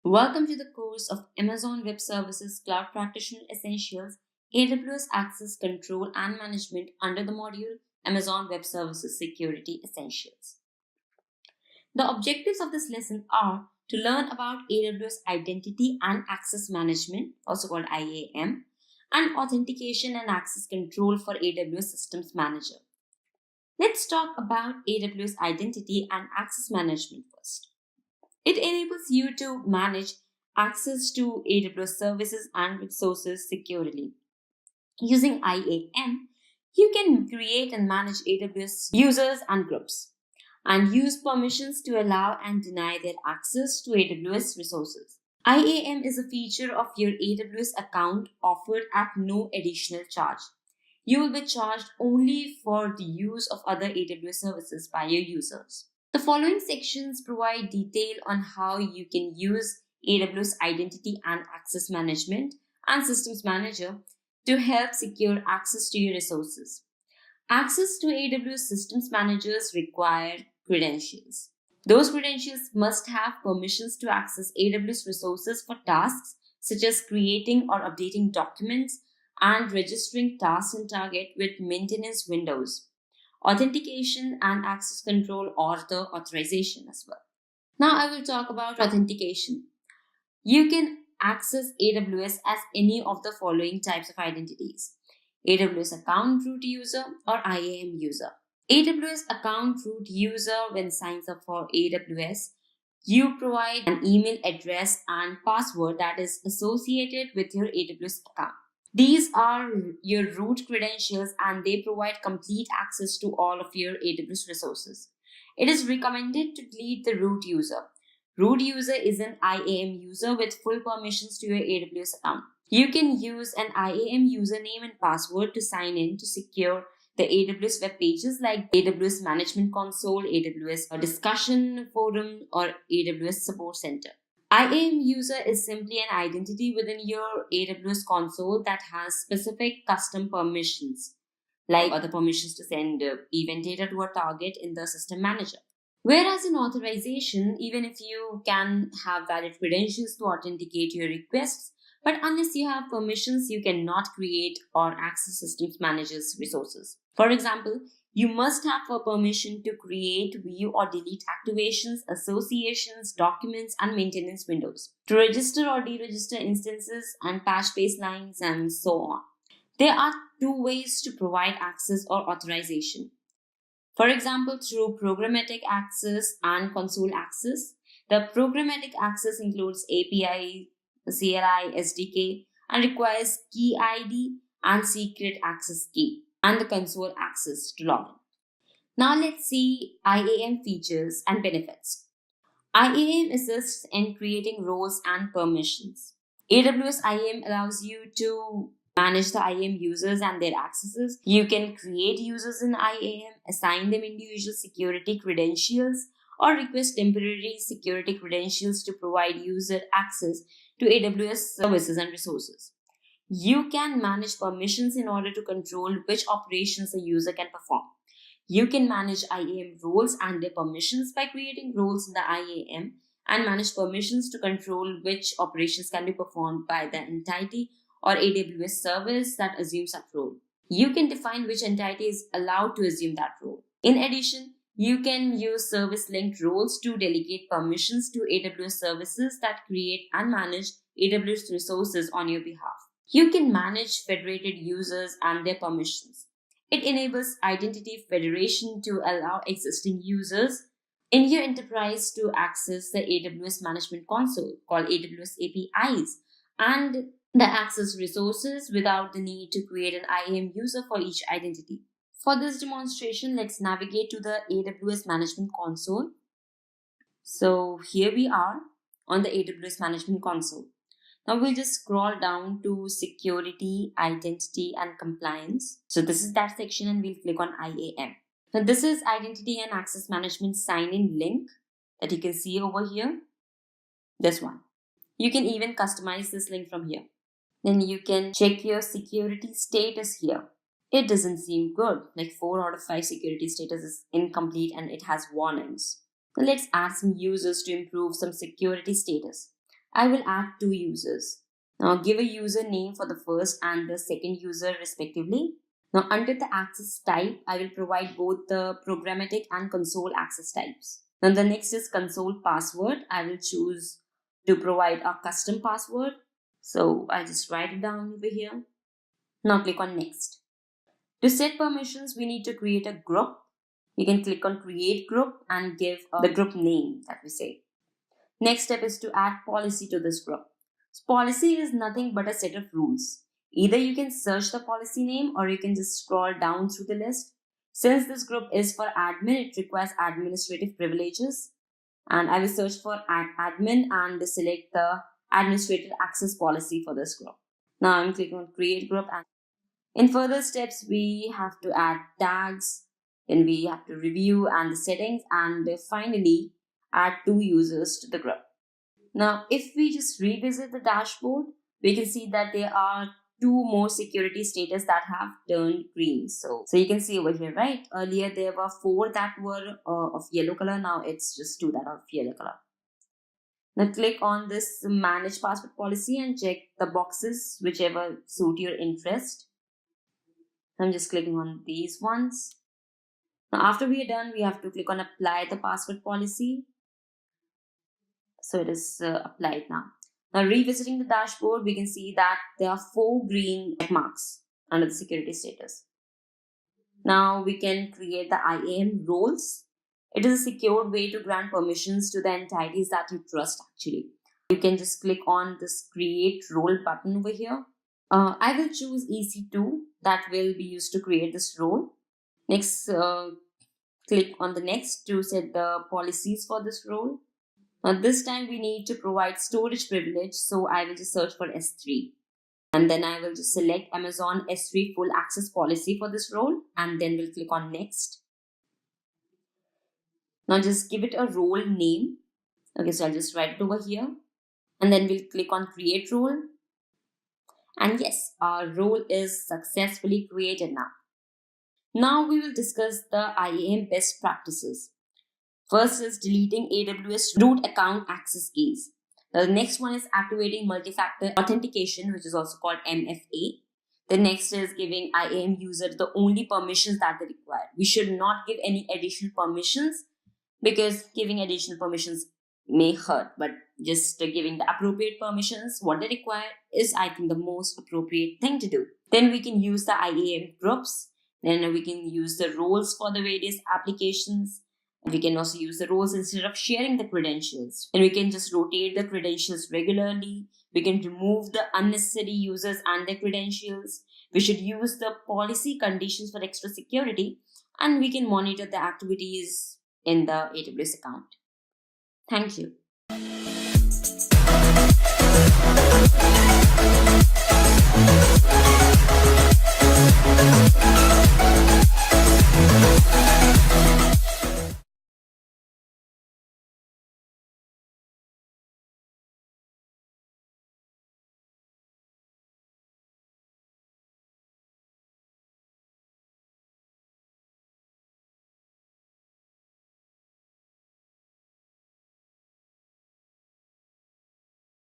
Welcome to the course of Amazon Web Services Cloud Practitioner Essentials, AWS Access Control and Management under the module Amazon Web Services Security Essentials. The objectives of this lesson are to learn about AWS Identity and Access Management, also called IAM, and Authentication and Access Control for AWS Systems Manager. Let's talk about AWS Identity and Access Management first. It enables you to manage access to AWS services and resources securely. Using IAM, you can create and manage AWS users and groups, and use permissions to allow and deny their access to AWS resources. IAM is a feature of your AWS account offered at no additional charge. You will be charged only for the use of other AWS services by your users. The following sections provide detail on how you can use AWS Identity and Access Management and Systems Manager to help secure access to your resources. Access to AWS Systems Managers require credentials. Those credentials must have permissions to access AWS resources for tasks such as creating or updating documents and registering tasks in Target with maintenance windows, authentication and access control, or the authorization as well. Now I will talk about authentication. You can access AWS as any of the following types of identities: AWS account root user or IAM user. AWS account root user, when signs up for AWS, you provide an email address and password that is associated with your AWS account. These are your root credentials and they provide complete access to all of your AWS resources. It is recommended to delete the root user. Root user is an IAM user with full permissions to your AWS account. You can use an IAM username and password to sign in to secure the AWS web pages like AWS Management Console, AWS Discussion Forum, or AWS Support Center. IAM user is simply an identity within your AWS console that has specific custom permissions, like other permissions to send event data to a target in the system manager. Whereas in authorization, even if you can have valid credentials to authenticate your requests, but unless you have permissions, you cannot create or access systems manager's resources. For example, you must have a permission to create, view, or delete activations, associations, documents, and maintenance windows, to register or deregister instances and patch baselines, and so on. There are two ways to provide access or authorization. For example, through programmatic access and console access. The programmatic access includes API, CLI, SDK, and requires key ID and secret access key, and the console access to login. Now let's see IAM features and benefits. IAM assists in creating roles and permissions. AWS IAM allows you to manage the IAM users and their accesses. You can create users in IAM, assign them individual security credentials, or request temporary security credentials to provide user access to AWS services and resources. You can manage permissions in order to control which operations a user can perform. You can manage IAM roles and their permissions by creating roles in the IAM and manage permissions to control which operations can be performed by the entity or AWS service that assumes that role. You can define which entity is allowed to assume that role. In addition, you can use service-linked roles to delegate permissions to AWS services that create and manage AWS resources on your behalf. You can manage federated users and their permissions. It enables identity federation to allow existing users in your enterprise to access the AWS Management Console, called AWS APIs, and the access resources without the need to create an IAM user for each identity. For this demonstration, let's navigate to the AWS Management Console. So here we are on the AWS Management Console. Now we'll just scroll down to Security, Identity, and Compliance. So this is that section and we'll click on IAM. Now this is Identity and Access Management sign-in link that you can see over here. This one. You can even customize this link from here. Then you can check your security status here. It doesn't seem good, like 4 out of 5 security status is incomplete and it has warnings. Now let's add some users to improve some security status. I will add 2 users. Now give a username for the first and the second user respectively. Now under the access type, I will provide both the programmatic and console access types. Now the next is console password. I will choose to provide a custom password. So I just write it down over here. Now click on next. To set permissions, we need to create a group. You can click on create group and give the group name that we say. Next step is to add policy to this group. So policy is nothing but a set of rules. Either you can search the policy name or you can just scroll down through the list. Since this group is for admin, it requires administrative privileges. And I will search for admin and select the administrative access policy for this group. Now I'm clicking on create group, and in further steps we have to add tags, then we have to review and the settings, and finally add 2 users to the group. Now if we just revisit the dashboard, we can see that there are 2 more security status that have turned green. So you can see over here, right? Earlier there were 4 that were of yellow color. Now it's just 2 that are of yellow color. Now click on this manage password policy and check the boxes whichever suit your interest. I'm just clicking on these ones. Now after we are done, we have to click on apply the password policy. So it is applied now. Now revisiting the dashboard, we can see that there are 4 green check marks under the security status. Now we can create the IAM roles. It is a secure way to grant permissions to the entities that you trust actually. You can just click on this create role button over here. I will choose EC2 that will be used to create this role. Next, click on the next to set the policies for this role. Now this time we need to provide storage privilege, so I will just search for S3. And then I will just select Amazon S3 full access policy for this role, and then we'll click on next. Now just give it a role name. Okay, so I'll just write it over here. And then we'll click on create role. And yes, our role is successfully created now. Now we will discuss the IAM best practices. First is deleting AWS root account access keys. The next one is activating multi-factor authentication, which is also called MFA. The next is giving IAM user the only permissions that they require. We should not give any additional permissions because giving additional permissions may hurt, but just giving the appropriate permissions, what they require, is I think the most appropriate thing to do. Then we can use the IAM groups. Then we can use the roles for the various applications. We can also use the roles instead of sharing the credentials. And we can just rotate the credentials regularly. We can remove the unnecessary users and their credentials. We should use the policy conditions for extra security. And we can monitor the activities in the AWS account. Thank you.